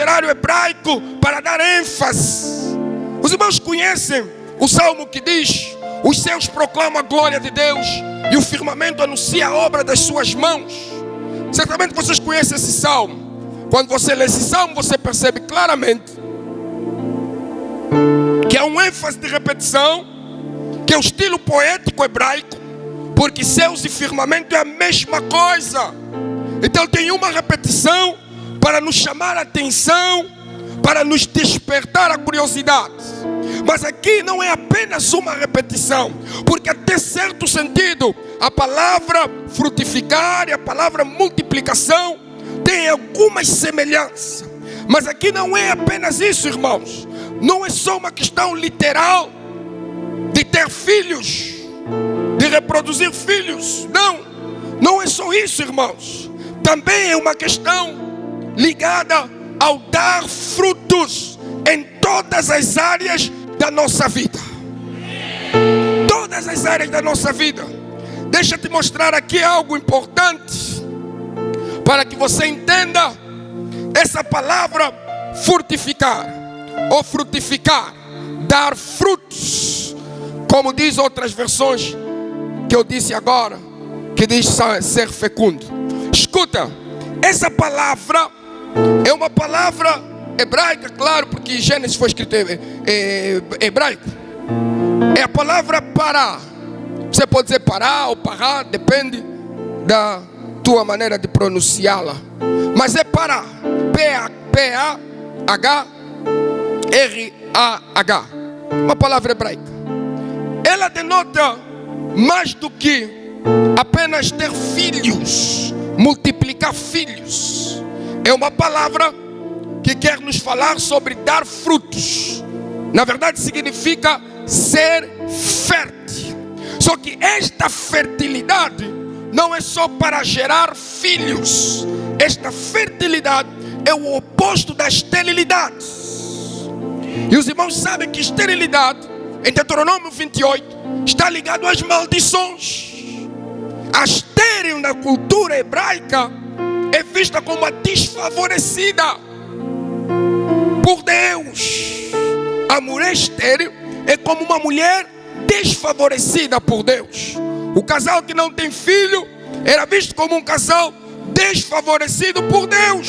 literário hebraico para dar ênfase. Os irmãos conhecem o salmo que diz: os céus proclamam a glória de Deus e o firmamento anuncia a obra das suas mãos. Certamente vocês conhecem esse salmo. Quando você lê esse salmo, você percebe claramente que há um ênfase de repetição, que é o estilo poético hebraico, porque céus e firmamento é a mesma coisa. Então tem uma repetição para nos chamar a atenção, para nos despertar a curiosidade. Mas aqui não é apenas uma repetição, porque até certo sentido a palavra frutificar e a palavra multiplicação tem algumas semelhanças. Mas aqui não é apenas isso, irmãos. Não é só uma questão literal de ter filhos, de reproduzir filhos. Não é só isso, irmãos. Também é uma questão ligada ao dar frutos em todas as áreas da nossa vida. Todas as áreas da nossa vida. Deixa eu te mostrar aqui algo importante para que você entenda essa palavra frutificar ou frutificar, dar frutos, como diz outras versões que eu disse agora, que diz ser fecundo. Escuta, essa palavra é uma palavra hebraica, claro, porque Gênesis foi escrito em hebraico. É a palavra pará. Você pode dizer pará ou pará, depende da tua maneira de pronunciá-la. Mas é pará. P-A-H-R-A-H. Uma palavra hebraica. Ela denota mais do que apenas ter filhos, multiplicar filhos. É uma palavra que quer nos falar sobre dar frutos. Na verdade significa ser fértil. Só que esta fertilidade não é só para gerar filhos. Esta fertilidade é o oposto da esterilidade. E os irmãos sabem que esterilidade, em Deuteronômio 28, está ligado às maldições. A estéril na cultura hebraica é vista como a desfavorecida por Deus. A mulher estéril é como uma mulher desfavorecida por Deus. O casal que não tem filho era visto como um casal desfavorecido por Deus.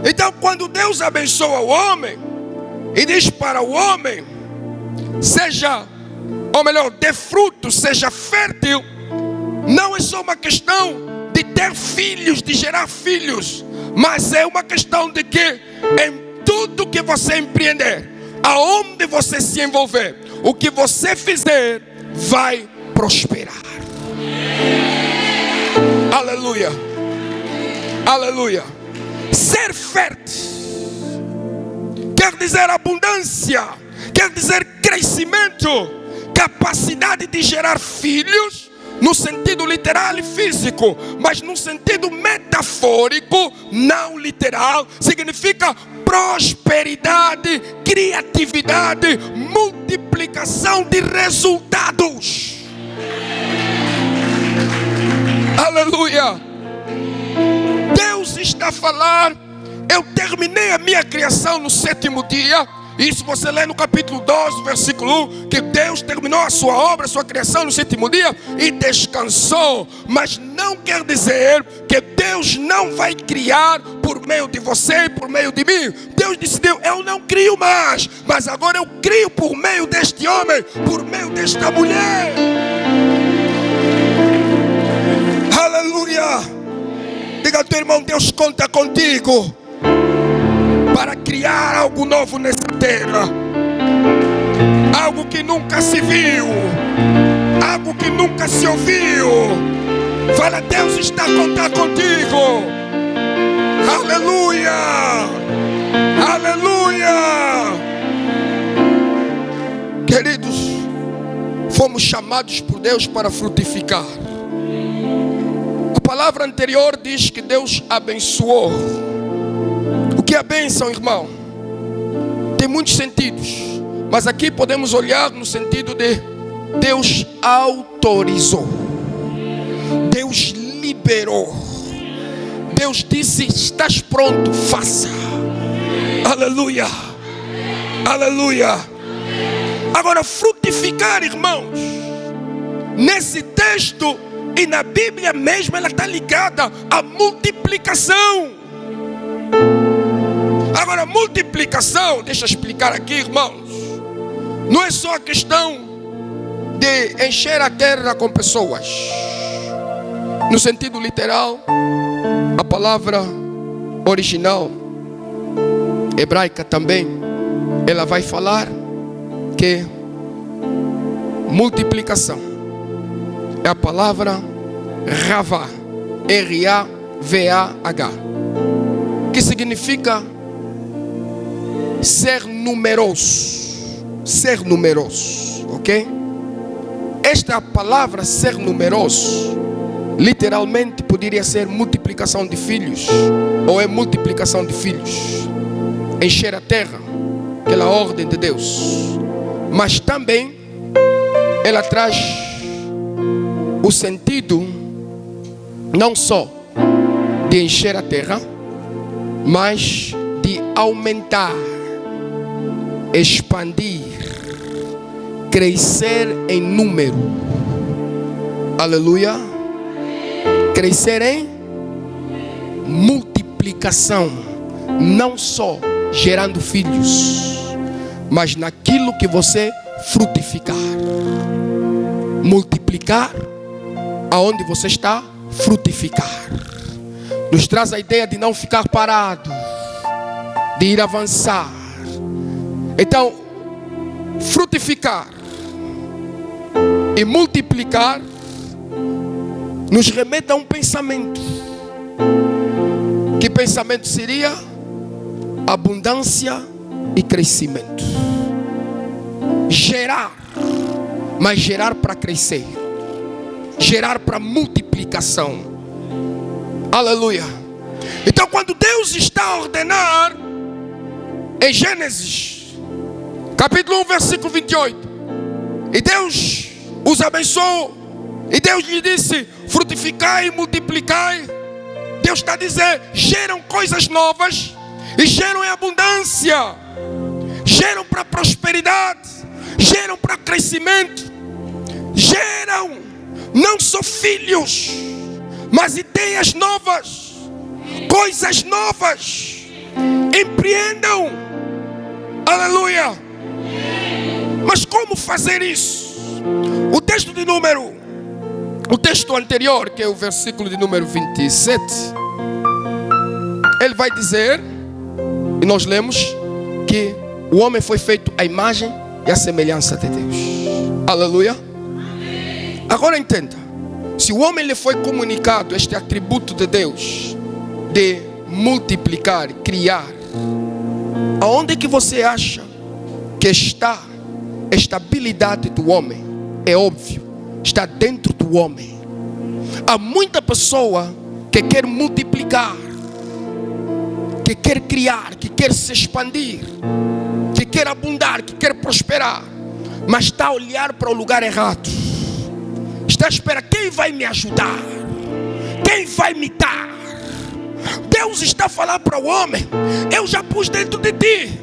Então quando Deus abençoa o homem e diz para o homem: seja, ou melhor, dê fruto, seja fértil, não é só uma questão de ter filhos, de gerar filhos, mas é uma questão de que em tudo que você empreender, aonde você se envolver, o que você fizer vai prosperar. Aleluia. Aleluia. Ser fértil quer dizer abundância, quer dizer crescimento, capacidade de gerar filhos no sentido literal e físico, mas no sentido metafórico, não literal, significa prosperidade, criatividade, multiplicação de resultados. Aleluia. Deus está a falar: eu terminei a minha criação no 7º dia. Isso você lê no capítulo 12, versículo 1, que Deus terminou a sua obra, a sua criação no 7º dia e descansou. Mas não quer dizer que Deus não vai criar por meio de você e por meio de mim. Deus decidiu: eu não crio mais, mas agora eu crio por meio deste homem, por meio desta mulher. Aleluia. Diga ao teu irmão: Deus conta contigo para criar algo novo nessa terra, algo que nunca se viu, algo que nunca se ouviu. Fala: Deus está a contar contigo. Aleluia, aleluia. Queridos, fomos chamados por Deus para frutificar. A palavra anterior diz que Deus abençoou. O que é a bênção, irmão? Tem muitos sentidos, mas aqui podemos olhar no sentido de Deus autorizou, Deus liberou, Deus disse: estás pronto, faça. Aleluia. Aleluia. Agora, frutificar, irmãos, nesse texto e na Bíblia mesmo, ela está ligada à multiplicação. Agora, multiplicação, deixa eu explicar aqui, irmãos, não é só a questão de encher a terra com pessoas. No sentido literal, a palavra original hebraica também, ela vai falar que multiplicação é a palavra Ravah, R-A-V-A-H, que significa ser numeroso. Ser numeroso, ok? Esta palavra ser numeroso, literalmente poderia ser multiplicação de filhos, ou é multiplicação de filhos, encher a terra, aquela ordem de Deus. Mas também ela traz o sentido não só de encher a terra, mas de aumentar, expandir, crescer em número. Aleluia. Crescer em multiplicação, não só gerando filhos, mas naquilo que você frutificar. Multiplicar aonde você está, frutificar. Nos traz a ideia de não ficar parado, de ir avançar. Então, frutificar e multiplicar nos remete a um pensamento. Que pensamento seria? Abundância e crescimento. Gerar, mas gerar para crescer, gerar para multiplicação. Aleluia. Então, quando Deus está a ordenar em Gênesis capítulo 1, versículo 28, e Deus os abençoou, e Deus lhe disse: frutificai e multiplicai. Deus está a dizer: geram coisas novas e geram em abundância, geram para prosperidade, geram para crescimento, geram não só filhos, mas ideias novas, coisas novas. Empreendam. Aleluia. Mas como fazer isso? O texto anterior, que é o versículo de número 27, ele vai dizer, e nós lemos, que o homem foi feito à imagem e à semelhança de Deus. Aleluia. Agora entenda, se o homem lhe foi comunicado este atributo de Deus, de multiplicar, criar, aonde é que você acha que está esta habilidade do homem? É óbvio, está dentro do homem. Há muita pessoa que quer multiplicar, que quer criar, que quer se expandir, que quer abundar, que quer prosperar, mas está a olhar para o lugar errado. Está a esperar: quem vai me ajudar? Quem vai me dar? Deus está a falar para o homem: eu já pus dentro de ti,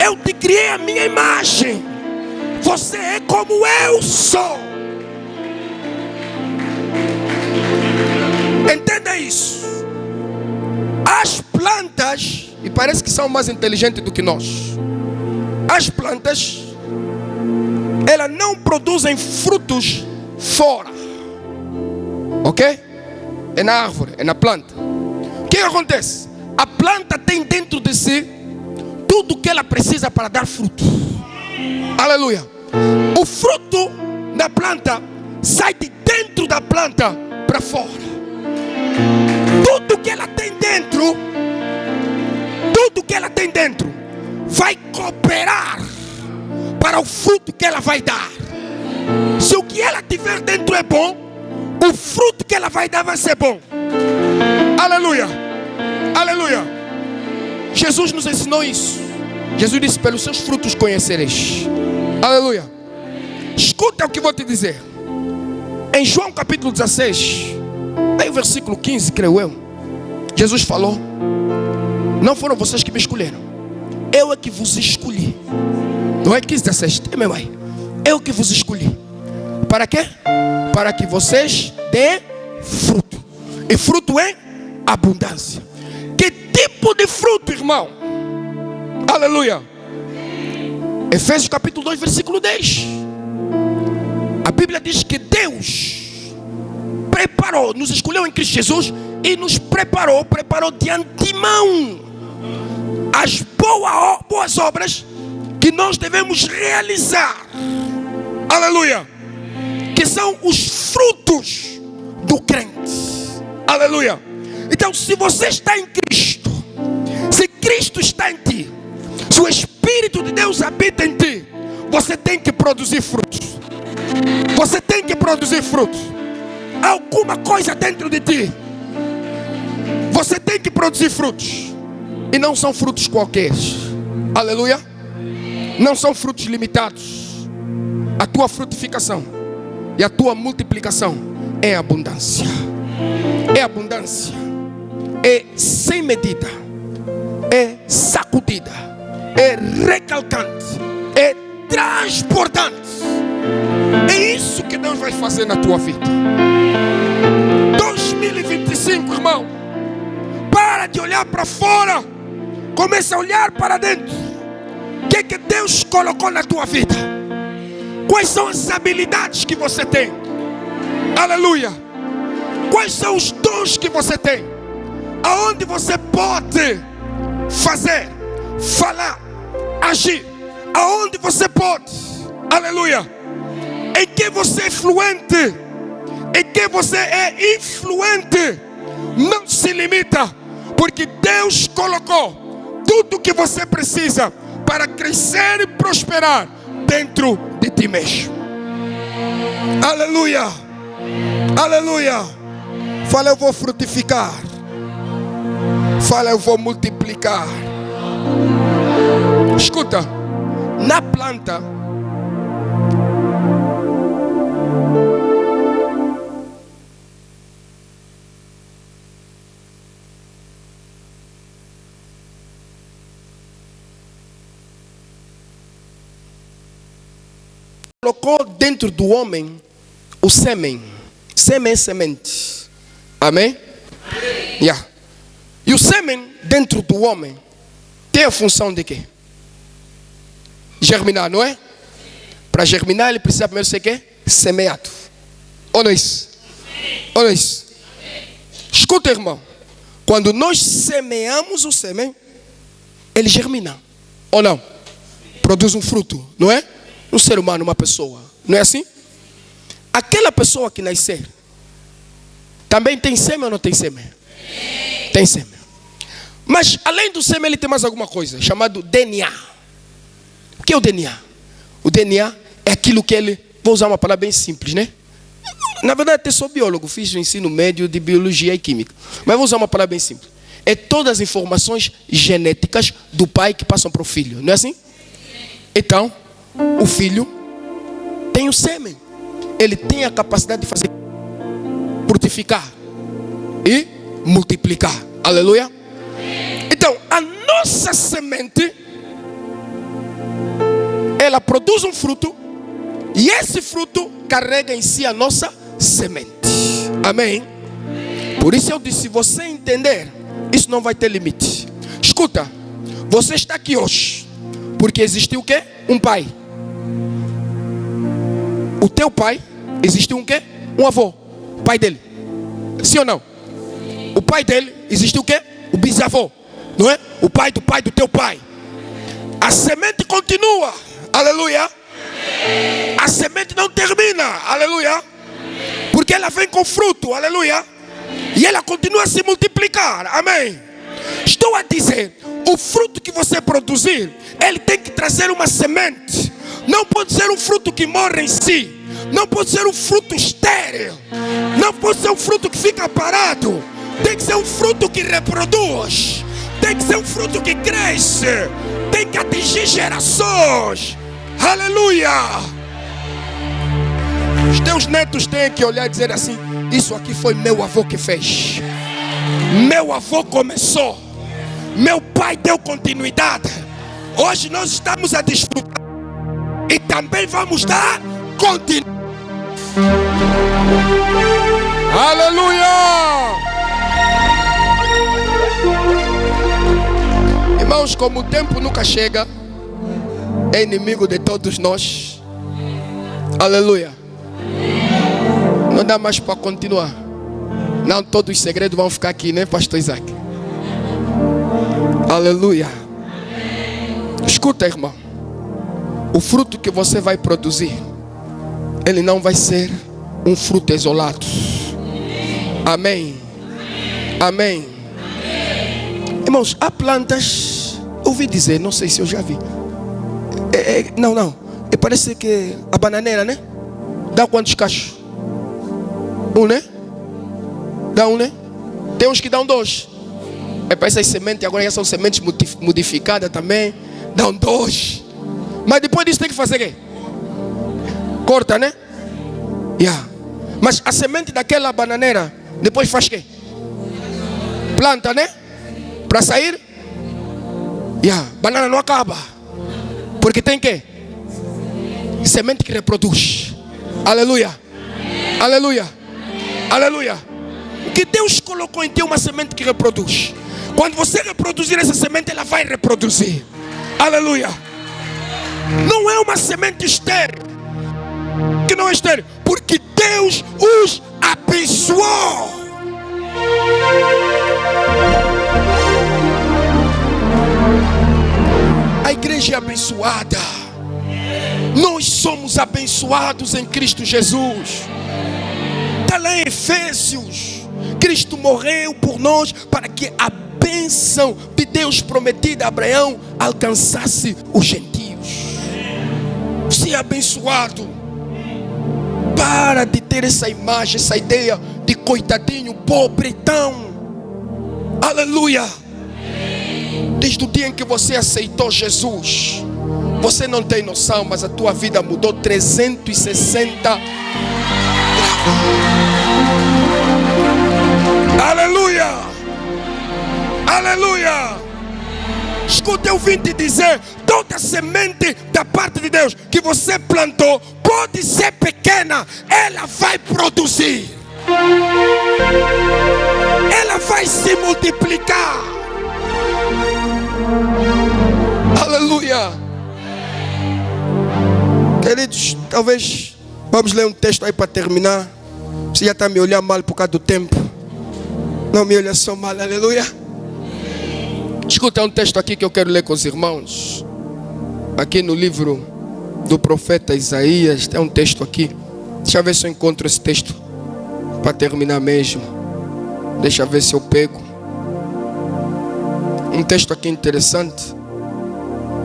eu te criei a minha imagem, você é como eu sou. Entenda isso. As plantas, e parece que são mais inteligentes do que nós, as plantas, elas não produzem frutos fora, ok? É na árvore, é na planta. O que acontece? A planta tem dentro de si tudo o que ela precisa para dar fruto. Aleluia. O fruto da planta sai de dentro da planta para fora. Tudo que ela tem dentro, tudo que ela tem dentro vai cooperar para o fruto que ela vai dar. Se o que ela tiver dentro é bom, o fruto que ela vai dar vai ser bom. Aleluia. Aleluia. Jesus nos ensinou isso. Jesus disse: pelos seus frutos conhecereis. Aleluia. Escuta o que vou te dizer. Em João capítulo 16, aí o versículo 15, creio eu, Jesus falou: não foram vocês que me escolheram, eu é que vos escolhi. Não é 15, 16, é mesmo aí. Eu que vos escolhi. Para quê? Para que vocês dêem fruto. E fruto em abundância. Que tipo de fruto, irmão? Aleluia. Efésios capítulo 2, versículo 10. A Bíblia diz que Deus preparou, nos escolheu em Cristo Jesus e nos preparou de antemão as boas obras que nós devemos realizar. Aleluia. Que são os frutos do crente. Aleluia. Então, se você está em Cristo, se Cristo está em ti, se o Espírito de Deus habita em ti, você tem que produzir frutos. Você tem que produzir frutos. Há alguma coisa dentro de ti. Você tem que produzir frutos. E não são frutos qualquer. Aleluia. Não são frutos limitados. A tua frutificação e a tua multiplicação é abundância. É abundância. É sem medida. É sacudida. É recalcante. É transportante. É isso que Deus vai fazer na tua vida. 2025, irmão. Para de olhar para fora. Começa a olhar para dentro. O que é que Deus colocou na tua vida? Quais são as habilidades que você tem? Aleluia. Quais são os dons que você tem? Aonde você pode fazer, falar, agir? Aonde você pode? Aleluia. Em que você é fluente? Em que você é influente? Não se limita, porque Deus colocou tudo o que você precisa para crescer e prosperar dentro de ti mesmo. Aleluia. Aleluia. Fala, eu vou frutificar. Fala, eu vou multiplicar. Escuta, na planta colocou dentro do homem o sêmen. Sêmen é semente. Amém? Yeah. E o sêmen dentro do homem tem a função de quê? Germinar, não é? Para germinar ele precisa primeiro ser quê? Semeado. Ou não é isso? Ou não é isso? Escuta, irmão. Quando nós semeamos o sêmen, ele germina. Ou não? Produz um fruto, não é? Um ser humano, uma pessoa. Não é assim? Aquela pessoa que nascer também tem sêmen ou não tem sêmen? Tem sêmen. Mas além do sêmen ele tem mais alguma coisa chamado DNA. O que é o DNA? O DNA é aquilo que ele... Vou usar uma palavra bem simples, né? Na verdade eu sou biólogo, fiz o ensino médio de biologia e química. Mas vou usar uma palavra bem simples. É todas as informações genéticas do pai que passam para o filho. Não é assim? Então, o filho tem o sêmen. Ele tem a capacidade de fazer frutificar e multiplicar. Aleluia. Então, a nossa semente, ela produz um fruto, e esse fruto carrega em si a nossa semente. Amém? Por isso eu disse, se você entender, isso não vai ter limite. Escuta, você está aqui hoje porque existiu o quê? Um pai. O teu pai, existiu um quê? Um avô, o pai dele. Sim ou não? O pai dele, existiu o quê? O bisavô, não é? O pai do teu pai. A semente continua. Aleluia. A semente não termina. Aleluia. Porque ela vem com fruto. Aleluia. E ela continua a se multiplicar. Amém. Estou a dizer, o fruto que você produzir, ele tem que trazer uma semente. Não pode ser um fruto que morre em si. Não pode ser um fruto estéril. Não pode ser um fruto que fica parado. Tem que ser um fruto que reproduz. Tem que ser um fruto que cresce. Tem que atingir gerações. Aleluia. Os teus netos têm que olhar e dizer assim: isso aqui foi meu avô que fez. Meu avô começou. Meu pai deu continuidade. Hoje nós estamos a desfrutar e também vamos dar continuidade. Aleluia! Irmãos, como o tempo nunca chega, é inimigo de todos nós. Aleluia! Não dá mais para continuar. Não, todos os segredos vão ficar aqui, né, pastor Isaac? Aleluia! Escuta, irmão. O fruto que você vai produzir, ele não vai ser um fruto isolado. Amém. Amém. Irmãos, há plantas, ouvi dizer, não sei se eu já vi. Não. Parece que a bananeira, né? Dá quantos cachos? Um, né? Dá um, né? Tem uns que dão 2. Para essas sementes, agora já são sementes modificadas também. Dão 2. Mas depois disso tem que fazer o quê? Corta, né? Mas a semente daquela bananeira, depois faz o quê? Planta, né? Para sair. Banana não acaba. Porque tem que semente que reproduz. Aleluia. Aleluia. Aleluia. O que Deus colocou em ti é uma semente que reproduz. Quando você reproduzir essa semente, ela vai reproduzir. Aleluia. Não é uma semente estéril. Que não é estéril. Porque Deus os abençoou. A igreja é abençoada. Nós somos abençoados em Cristo Jesus. Está lá em Efésios. Cristo morreu por nós para que a bênção de Deus prometida a Abraão alcançasse os gentios. Você é abençoado. Para de ter essa imagem, essa ideia de coitadinho, pobretão. Aleluia. Desde o dia em que você aceitou Jesus, você não tem noção, mas a tua vida mudou 360. Aleluia. Aleluia. Escuta, eu vim te dizer, toda semente da parte de Deus que você plantou, pode ser pequena, ela vai produzir. Ela vai se multiplicar. Aleluia. Queridos, talvez vamos ler um texto aí para terminar. Você já está me olhando mal por causa do tempo. Não me olha só mal, aleluia. Escuta, um texto aqui que eu quero ler com os irmãos. Aqui no livro do profeta Isaías, tem um texto aqui. Deixa eu ver se eu encontro esse texto para terminar mesmo. Deixa eu ver se eu pego. Um texto aqui interessante,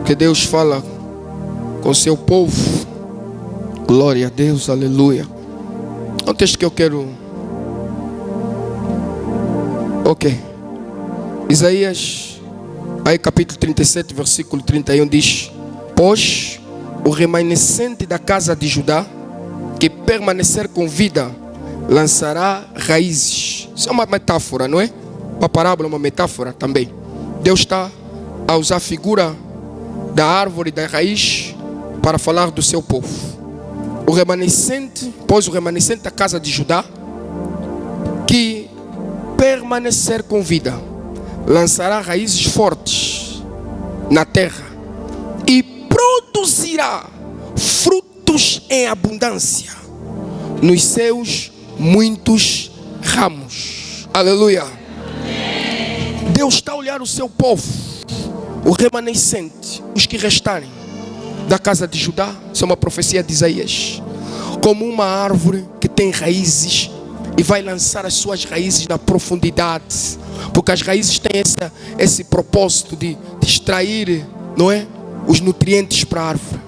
que Deus fala com seu povo. Glória a Deus, aleluia. É um texto que eu quero. Ok. Isaías, aí capítulo 37, versículo 31 diz: pois o remanescente da casa de Judá, que permanecer com vida, lançará raízes. Isso é uma metáfora, não é? Uma parábola, uma metáfora também. Deus está a usar a figura da árvore da raiz para falar do seu povo. O remanescente, pois o remanescente da casa de Judá, que permanecer com vida, lançará raízes fortes na terra e produzirá frutos em abundância nos seus muitos ramos. Aleluia. Deus está a olhar o seu povo, o remanescente, os que restarem da casa de Judá. Isso é uma profecia de Isaías, como uma árvore que tem raízes e vai lançar as suas raízes na profundidade, porque as raízes têm esse propósito de extrair, não é, os nutrientes para a árvore.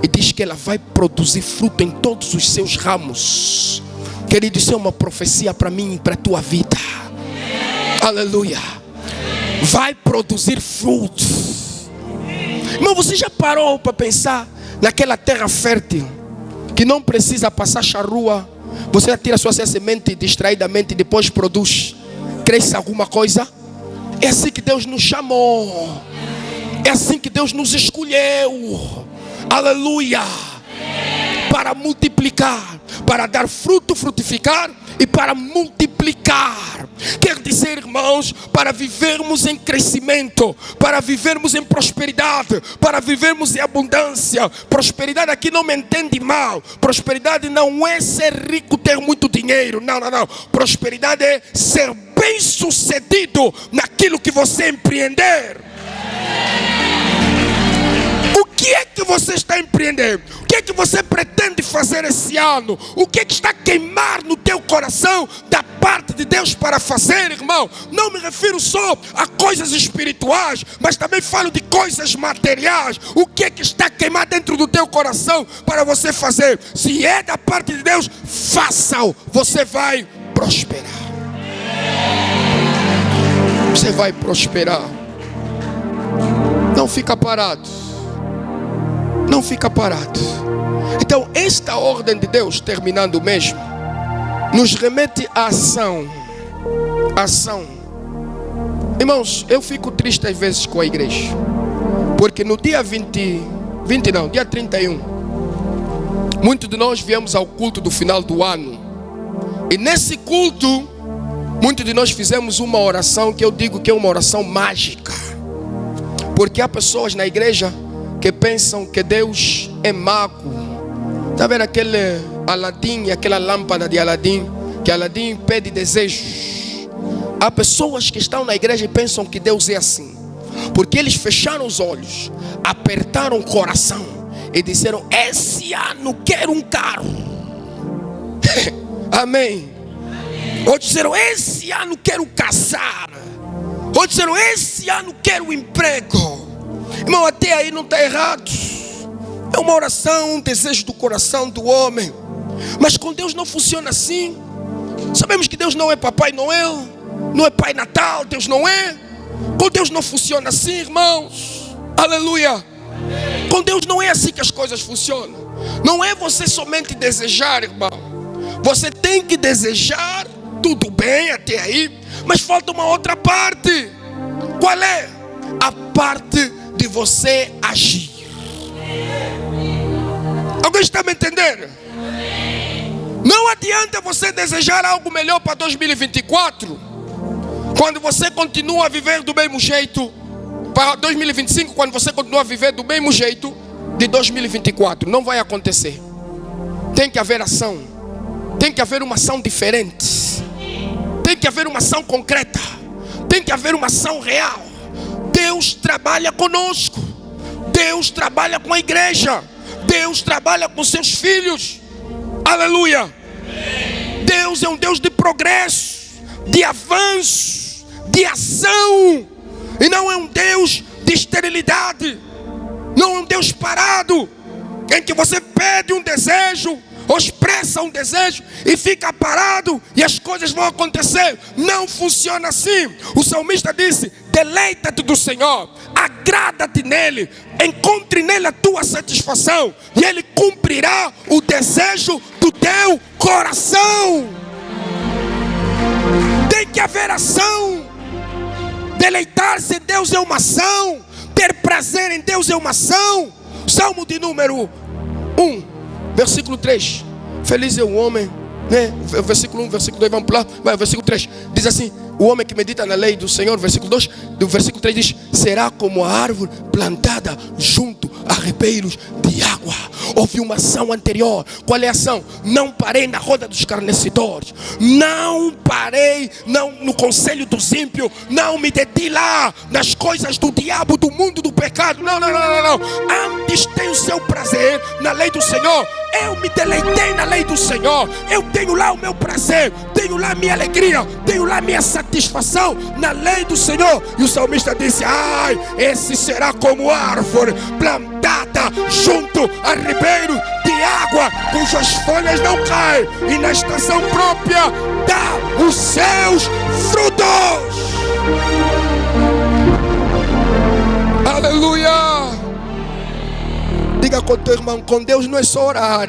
E diz que ela vai produzir fruto em todos os seus ramos. Querido, isso é uma profecia para mim e para a tua vida. Aleluia. Vai produzir frutos. Mas você já parou para pensar naquela terra fértil que não precisa passar charrua? Você tira a sua semente distraidamente e depois produz, cresce alguma coisa. É assim que Deus nos chamou. É assim que Deus nos escolheu. Aleluia. Para multiplicar, para dar fruto, frutificar e para multiplicar. Quer dizer, irmãos, para vivermos em crescimento, para vivermos em prosperidade, para vivermos em abundância. Prosperidade aqui não me entende mal. Prosperidade não é ser rico, ter muito dinheiro. Não. Prosperidade é ser bem-sucedido naquilo que você empreender. O que é que você está empreendendo? O que é que você pretende fazer esse ano? O que é que está a queimar no teu coração da parte de Deus para fazer, irmão? Não me refiro só a coisas espirituais, mas também falo de coisas materiais. O que é que está a queimar dentro do teu coração para você fazer? Se é da parte de Deus, faça-o. Você vai prosperar. Você vai prosperar. Não fica parado. Não fica parado. Então, esta ordem de Deus, terminando mesmo, nos remete à ação. Ação. Irmãos, eu fico triste às vezes com a igreja, porque no dia dia 31, muitos de nós viemos ao culto do final do ano. E nesse culto, muitos de nós fizemos uma oração que eu digo que é uma oração mágica. Porque há pessoas na igreja que pensam que Deus é mago. Está vendo aquele Aladim, aquela lâmpada de Aladim, que Aladim pede desejos? Há pessoas que estão na igreja e pensam que Deus é assim, porque eles fecharam os olhos, apertaram o coração e disseram: esse ano quero um carro. Amém. Outros disseram: esse ano quero casar. Outros disseram: esse ano quero um emprego. Irmão, até aí não está errado. É uma oração, um desejo do coração do homem. Mas com Deus não funciona assim. Sabemos que Deus não é Papai Noel, não é Pai Natal. Deus não é. Com Deus não funciona assim, irmãos. Aleluia. Com Deus não é assim que as coisas funcionam. Não é você somente desejar, irmão. Você tem que desejar, tudo bem até aí, mas falta uma outra parte. Qual é? A parte de você agir. Alguém está me entendendo? Não adianta você desejar algo melhor para 2024 quando você continua a viver do mesmo jeito. Para 2025, quando você continua a viver do mesmo jeito de 2024, não vai acontecer. Tem que haver ação. Tem que haver uma ação diferente. Tem que haver uma ação concreta. Tem que haver uma ação real. Deus trabalha conosco. Deus trabalha com a igreja. Deus trabalha com seus filhos. Aleluia. Deus é um Deus de progresso, de avanço, de ação. E não é um Deus de esterilidade. Não é um Deus parado, em que você pede um desejo ou expressa um desejo e fica parado e as coisas vão acontecer. Não funciona assim. O salmista disse: deleita-te do Senhor, agrada-te nele, encontre nele a tua satisfação e ele cumprirá o desejo do teu coração. Tem que haver ação. Deleitar-se em Deus é uma ação. Ter prazer em Deus é uma ação. Salmo de número 1, versículo 3. Feliz é o homem, né? Versículo 1, versículo 2, vamos pular. Vai, versículo 3. Diz assim: o homem que medita na lei do Senhor. Versículo 2, do versículo 3 diz: será como a árvore plantada junto a ribeiros de água. Houve uma ação anterior. Qual é a ação? Não parei na roda dos escarnecedores. Não parei no conselho dos ímpios. Não me detive lá nas coisas do diabo, do mundo, do pecado. Não. Antes tenho o seu prazer na lei do Senhor. Eu me deleitei na lei do Senhor. Eu tenho lá o meu prazer, tenho lá a minha alegria, tenho lá a minha satisfação na lei do Senhor. E o salmista disse: ai, esse será como árvore plantada junto a ribeiro de água, cujas folhas não caem, e na estação própria dá os seus frutos. Aleluia. Diga com teu irmão: com Deus não é só orar,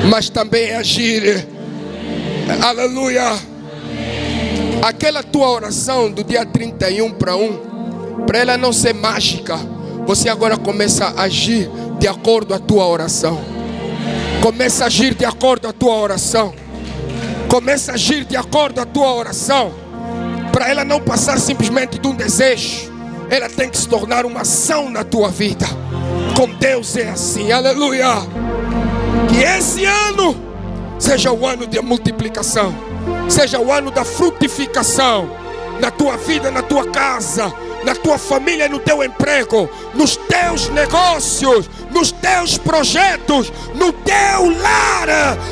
mas também é agir. Aleluia. Aquela tua oração do dia 31 para 1 para ela não ser mágica, você agora começa a agir de acordo com a tua oração. Começa a agir de acordo com a tua oração. Começa a agir de acordo com a tua oração. Para ela não passar simplesmente de um desejo, ela tem que se tornar uma ação na tua vida. Com Deus é assim, aleluia. Que esse ano seja o ano da multiplicação, seja o ano da frutificação na tua vida, na tua casa, na tua família, no teu emprego, nos teus negócios, nos teus projetos, no teu lar.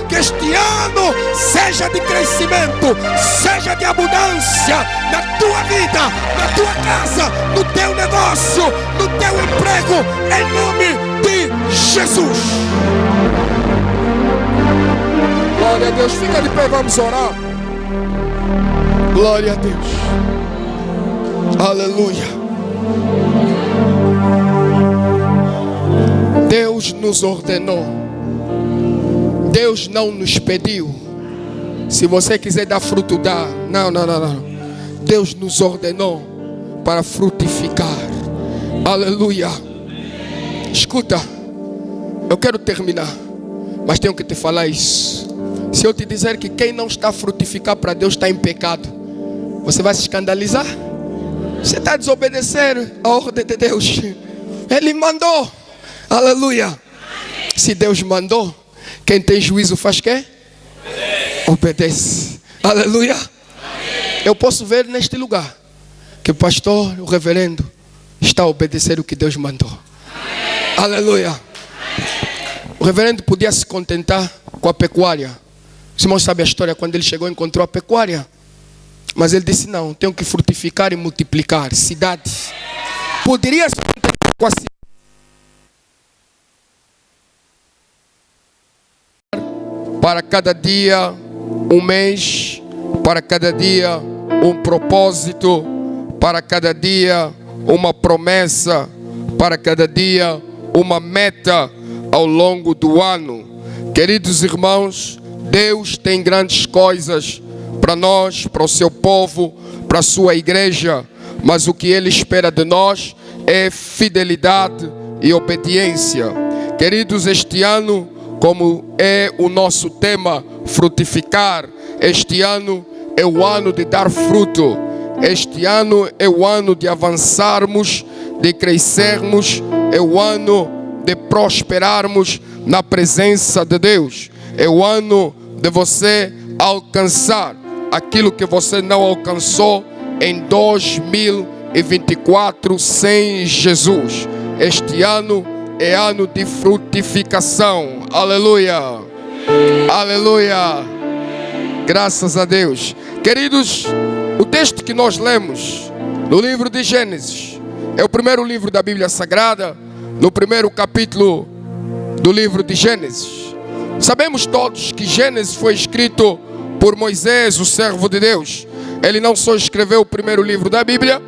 Que este ano seja de crescimento, seja de abundância na tua vida, na tua casa, no teu negócio, no teu emprego, em nome de Jesus. Glória a Deus, fica de pé, vamos orar. Glória a Deus. Aleluia. Deus nos ordenou. Deus não nos pediu. Se você quiser dar fruto, dá. Não. Deus nos ordenou para frutificar. Aleluia. Escuta, eu quero terminar, mas tenho que te falar isso. Se eu te dizer que quem não está a frutificar para Deus está em pecado, você vai se escandalizar? Você está a desobedecer a ordem de Deus. Ele mandou. Aleluia. Se Deus mandou, quem tem juízo faz quê? Obedece. Aleluia. Eu posso ver neste lugar que o pastor, o reverendo, está a obedecer o que Deus mandou. Aleluia. O reverendo podia se contentar com a pecuária. Os irmãos sabem a história, quando ele chegou e encontrou a pecuária. Mas ele disse, não, tenho que frutificar e multiplicar cidades. Poderia se contentar com a cidade. Para cada dia um mês, para cada dia um propósito, para cada dia uma promessa, para cada dia uma meta ao longo do ano. Queridos irmãos, Deus tem grandes coisas para nós, para o seu povo, para a sua igreja, mas o que Ele espera de nós é fidelidade e obediência. Queridos, este ano, como é o nosso tema, frutificar, este ano é o ano de dar fruto, este ano é o ano de avançarmos, de crescermos, é o ano de prosperarmos na presença de Deus, é o ano de você alcançar aquilo que você não alcançou em 2024 sem Jesus. Este ano é ano de frutificação. Aleluia. Aleluia. Graças a Deus. Queridos, o texto que nós lemos no livro de Gênesis é o primeiro livro da Bíblia Sagrada, no primeiro capítulo do livro de Gênesis. Sabemos todos que Gênesis foi escrito por Moisés, o servo de Deus. Ele não só escreveu o primeiro livro da Bíblia,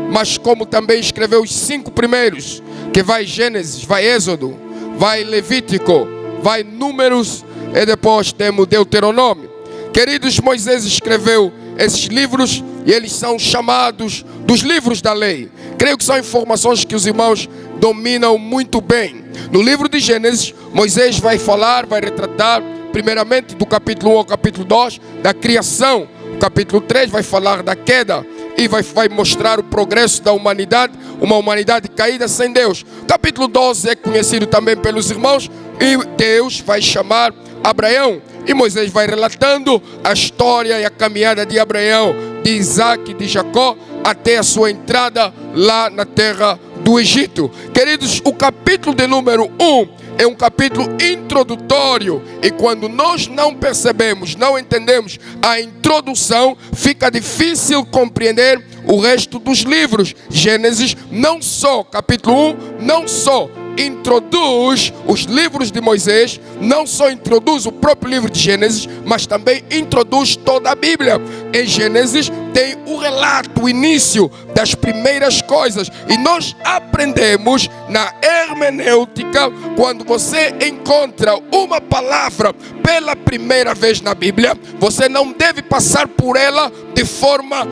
mas como também escreveu os 5 primeiros, que vai Gênesis, vai Êxodo, vai Levítico, vai Números e depois temos Deuteronômio. Queridos, Moisés escreveu esses livros e eles são chamados dos livros da lei. Creio que são informações que os irmãos dominam muito bem. No livro de Gênesis, Moisés vai falar, vai retratar primeiramente do capítulo 1 ao capítulo 2 da criação. O capítulo 3 vai falar da queda e vai mostrar o progresso da humanidade, uma humanidade caída sem Deus. O capítulo 12 é conhecido também pelos irmãos e Deus vai chamar Abraão. E Moisés vai relatando a história e a caminhada de Abraão, de Isaac e de Jacó até a sua entrada lá na terra do Egito. Queridos, o capítulo de número 1 é um capítulo introdutório e quando nós não percebemos, não entendemos a introdução, fica difícil compreender o resto dos livros. Gênesis não só, capítulo 1, não só introduz os livros de Moisés, não só introduz o próprio livro de Gênesis, mas também introduz toda a Bíblia. Em Gênesis tem o relato, o início das primeiras coisas. E nós aprendemos na hermenêutica, quando você encontra uma palavra pela primeira vez na Bíblia, você não deve passar por ela de forma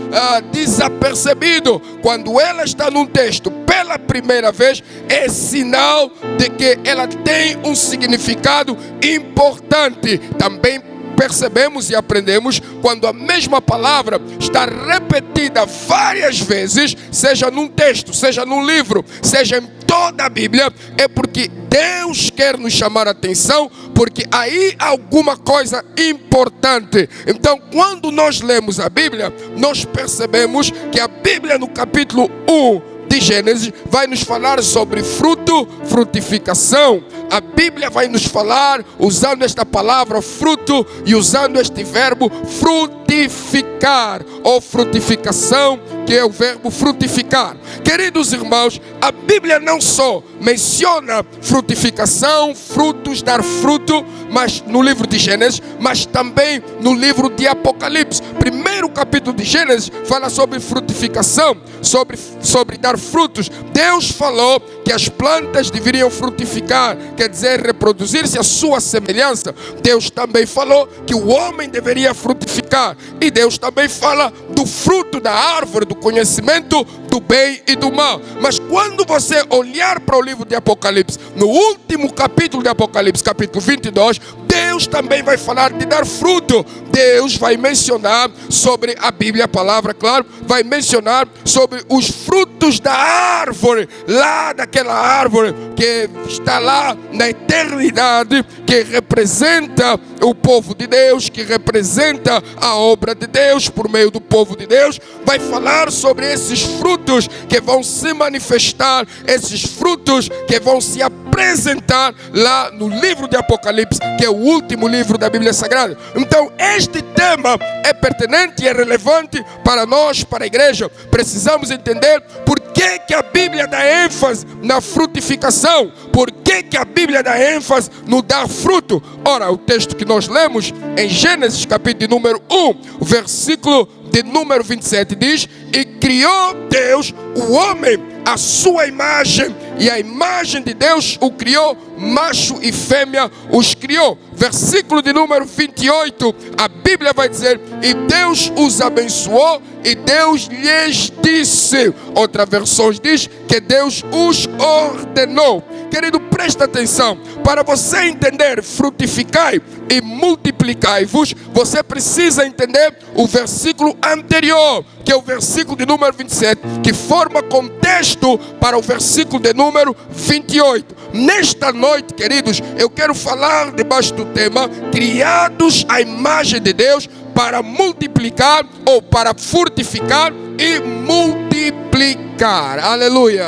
desapercebido. Quando ela está num texto pela primeira vez, é sinal de que ela tem um significado importante. Também percebemos e aprendemos quando a mesma palavra está repetida várias vezes, seja num texto, seja num livro, seja em toda a Bíblia, é porque Deus quer nos chamar a atenção, porque aí há alguma coisa importante. Então, quando nós lemos a Bíblia, nós percebemos que a Bíblia, no capítulo 1 de Gênesis, vai nos falar sobre fruto, frutificação. A Bíblia vai nos falar, usando esta palavra fruto e usando este verbo frutificar, ou frutificação, que é o verbo frutificar. Queridos irmãos, a Bíblia não só menciona frutificação, frutos, dar fruto, mas no livro de Gênesis, mas também no livro de Apocalipse. Primeiro capítulo de Gênesis fala sobre frutificação, sobre dar frutos. Deus falou que as plantas deveriam frutificar, quer dizer, reproduzir-se à sua semelhança. Deus também falou que o homem deveria frutificar. E Deus também fala do fruto da árvore, do conhecimento do bem e do mal. Mas quando você olhar para o livro de Apocalipse, no último capítulo de Apocalipse, capítulo 22, Deus também vai falar de dar fruto. Deus vai mencionar sobre a Bíblia, a palavra, claro, vai mencionar sobre os frutos da árvore, lá daquela árvore que está lá na eternidade, que representa o povo de Deus, que representa a obra de Deus por meio do povo de Deus. Vai falar sobre esses frutos que vão se manifestar, esses frutos que vão se apresentar lá no livro de Apocalipse, que é o último livro da Bíblia Sagrada. Então este tema é pertinente e é relevante para nós, para a igreja. Precisamos entender por que a Bíblia dá ênfase na frutificação, por que a Bíblia dá ênfase no dar fruto. Ora, o texto que nós lemos em Gênesis capítulo de número 1, o versículo de número 27 diz: e criou Deus o homem à sua imagem, e a imagem de Deus o criou, macho e fêmea os criou. Versículo de número 28, a Bíblia vai dizer: e Deus os abençoou e Deus lhes disse. Outra versão diz que Deus os ordenou. Querido, presta atenção. Para você entender frutificai e multiplicai-vos, você precisa entender o versículo anterior, que é o versículo de número 27, que forma contexto para o versículo de número 28. Nesta noite, queridos, eu quero falar debaixo do tema criados à imagem de Deus para multiplicar, ou para frutificar e multiplicar. Aleluia.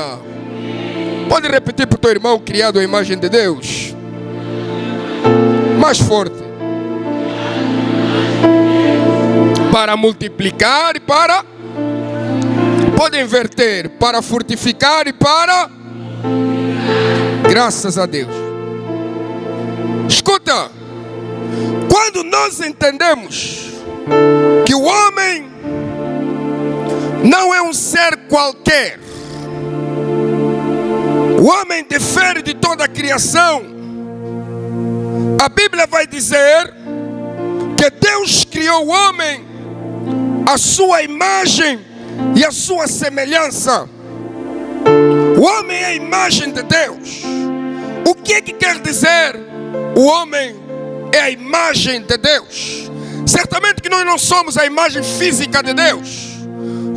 Pode repetir para o teu irmão: criado à imagem de Deus. Mais forte. Para multiplicar e para... Pode inverter. Para frutificar e para... Graças a Deus. Escuta. Quando nós entendemos que o homem não é um ser qualquer, o homem difere de toda a criação, a Bíblia vai dizer que Deus criou o homem à sua imagem e à sua semelhança. O homem é a imagem de Deus. O que quer dizer o homem é a imagem de Deus? Certamente que nós não somos a imagem física de Deus.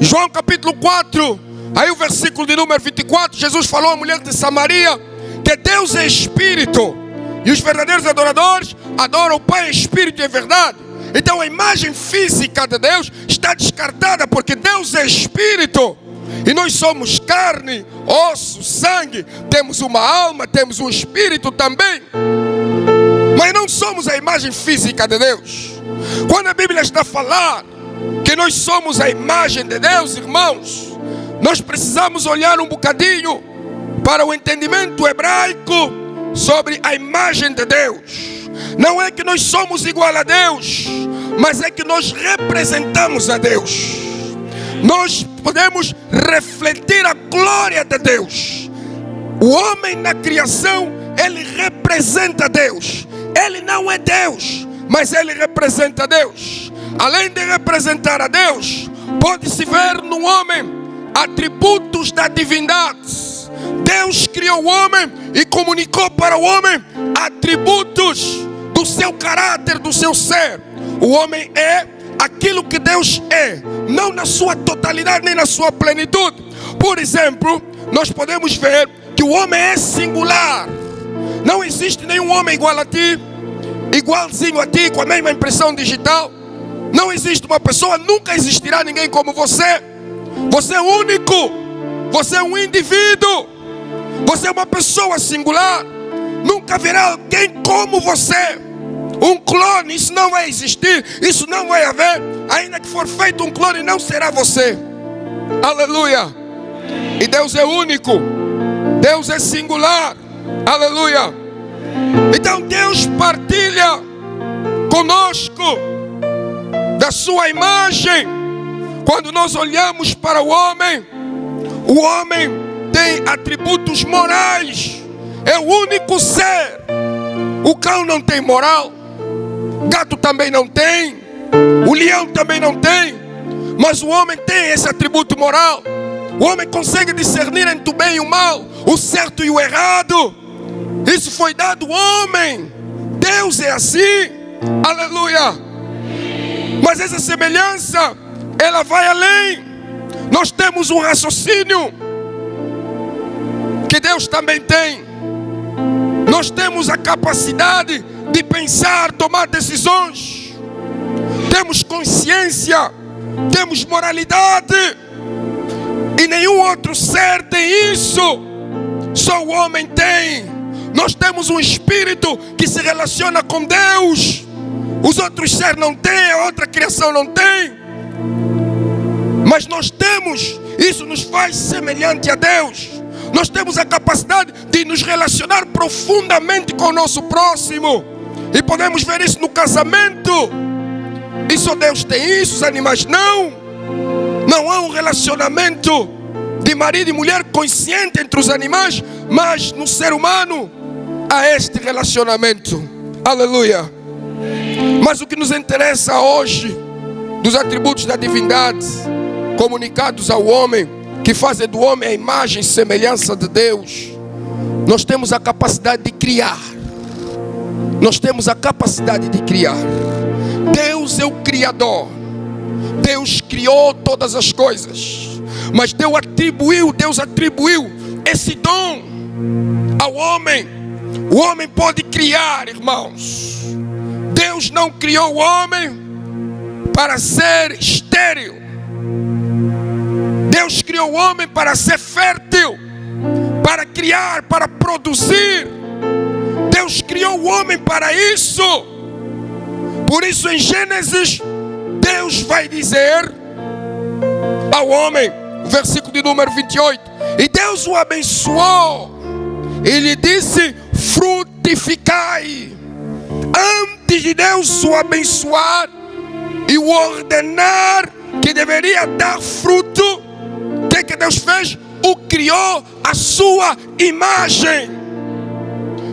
João capítulo 4, aí o versículo de número 24, Jesus falou à mulher de Samaria que Deus é Espírito, e os verdadeiros adoradores adoram o Pai em Espírito e em verdade. Então a imagem física de Deus está descartada, porque Deus é Espírito. E nós somos carne, osso, sangue. Temos uma alma, temos um espírito também. Mas não somos a imagem física de Deus. Quando a Bíblia está a falar que nós somos a imagem de Deus, irmãos, nós precisamos olhar um bocadinho para o entendimento hebraico sobre a imagem de Deus. Não é que nós somos igual a Deus, mas é que nós representamos a Deus. nós podemos refletir a glória de Deus. O homem na criação, ele representa Deus. Ele não é Deus, mas ele representa Deus. Além de representar a Deus, pode-se ver no homem atributos da divindade. Deus criou o homem e comunicou para o homem atributos do seu caráter, do seu ser. O homem é aquilo que Deus é, não na sua totalidade nem na sua plenitude. Por exemplo, nós podemos ver que o homem é singular. Não existe nenhum homem igual a ti, igualzinho a ti, com a mesma impressão digital. Não existe uma pessoa, nunca existirá ninguém como você. Você é único, você é um indivíduo, você é uma pessoa singular. Nunca haverá alguém como você. Um clone, isso não vai existir, isso não vai haver. Ainda que for feito um clone, não será você. Aleluia. E Deus é único, Deus é singular. Aleluia. Então Deus partilha conosco da sua imagem. Quando nós olhamos para o homem tem atributos morais. É o único ser. O cão não tem moral, gato também não tem, o leão também não tem, mas o homem tem esse atributo moral. O homem consegue discernir entre o bem e o mal, o certo e o errado. Isso foi dado ao homem. Deus é assim. Aleluia. Mas essa semelhança, ela vai além. Nós temos um raciocínio que Deus também tem. Nós temos a capacidade de pensar, tomar decisões. Temos consciência, temos moralidade. E nenhum outro ser tem isso. Só o homem tem. Nós temos um espírito que se relaciona com Deus. Os outros seres não têm, a outra criação não tem. Mas nós temos, isso nos faz semelhante a Deus. Nós temos a capacidade de nos relacionar profundamente com o nosso próximo. E podemos ver isso no casamento. E só Deus tem isso, os animais não. Não há um relacionamento de marido e mulher consciente entre os animais, mas no ser humano há este relacionamento. Aleluia. Mas o que nos interessa hoje, dos atributos da divindade comunicados ao homem, que fazem do homem a imagem e semelhança de Deus, nós temos a capacidade de criar. Nós temos a capacidade de criar. Deus é o Criador. Deus criou todas as coisas, mas Deus atribuiu esse dom ao homem. O homem pode criar, irmãos. Deus não criou o homem para ser estéril. Deus criou o homem para ser fértil, para criar, para produzir. Deus criou o homem para isso. Por isso em Gênesis, Deus vai dizer ao homem, versículo de número 28, e Deus o abençoou e lhe disse: frutificai. Antes de Deus o abençoar e o ordenar que deveria dar fruto, o que Deus fez? O criou à sua imagem.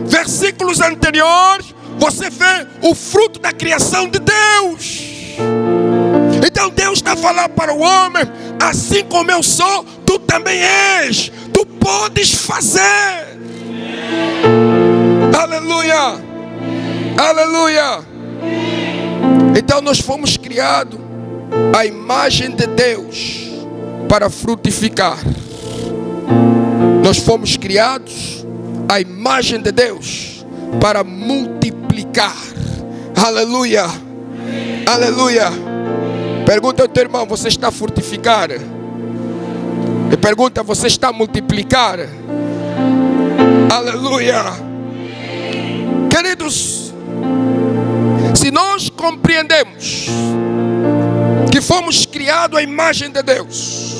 Versículos anteriores, você vê o fruto da criação de Deus. Então Deus está falando para o homem: assim como eu sou, tu também és. Tu podes fazer. Aleluia. Aleluia. Então nós fomos criados à imagem de Deus para frutificar. Nós fomos criados à imagem de Deus para multiplicar. Aleluia. Aleluia. Pergunta ao teu irmão: você está a frutificar? E pergunta: você está a multiplicar? Aleluia. Queridos, se nós compreendemos que fomos criados à imagem de Deus,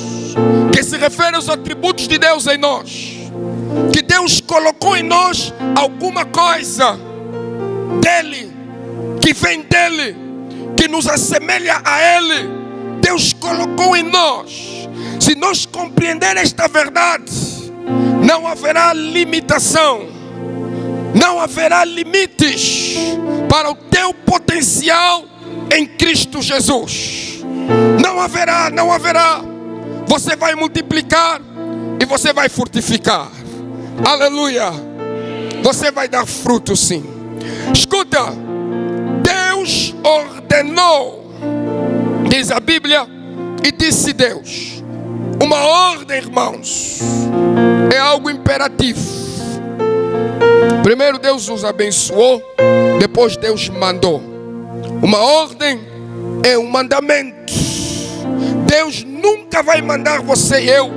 que se refere aos atributos de Deus em nós, que Deus colocou em nós alguma coisa dele, que vem dele, que nos assemelha a ele, Deus colocou em nós. Se nós compreender esta verdade, não haverá limitação, não haverá limites para o teu potencial em Cristo Jesus. Não haverá, não haverá. Você vai multiplicar e você vai frutificar. Aleluia. Você vai dar fruto, sim. Escuta, Deus ordenou, diz a Bíblia, e disse Deus. Uma ordem, irmãos, é algo imperativo. Primeiro Deus os abençoou, depois Deus mandou. Uma ordem é um mandamento. Deus nunca vai mandar você e eu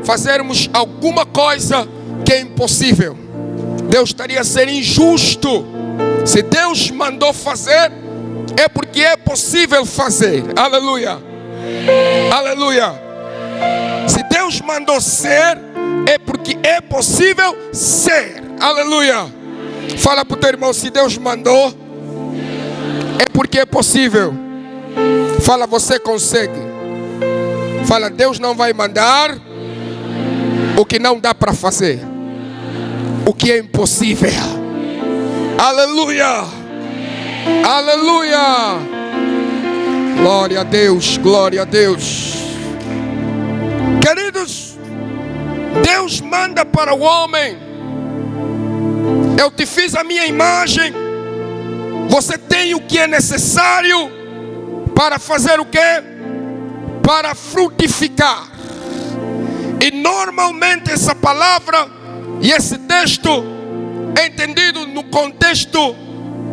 fazermos alguma coisa que é impossível. Deus estaria a ser injusto. Se Deus mandou fazer, é porque é possível fazer. Aleluia. Aleluia. Se Deus mandou ser, é porque é possível ser. Aleluia. Fala para o teu irmão, se Deus mandou, é porque é possível. Fala, você consegue. Fala, Deus não vai mandar o que não dá para fazer, o que é impossível. Aleluia. Aleluia. Glória a Deus, glória a Deus. Queridos, Deus manda para o homem: eu te fiz a minha imagem. Você tem o que é necessário para fazer o quê? Para frutificar. E normalmente essa palavra e esse texto é entendido no contexto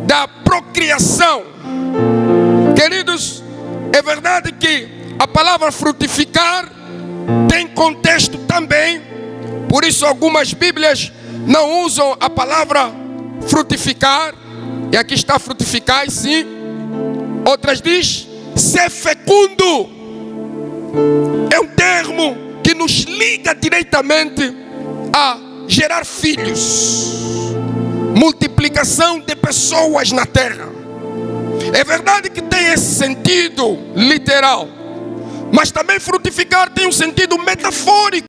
da procriação. Queridos, é verdade que a palavra frutificar tem contexto também. Por isso algumas Bíblias não usam a palavra frutificar. E aqui está frutificar, sim. Outras diz ser fecundo. É um termo que nos liga diretamente a gerar filhos, multiplicação de pessoas na terra. É verdade que tem esse sentido literal, mas também frutificar tem um sentido metafórico.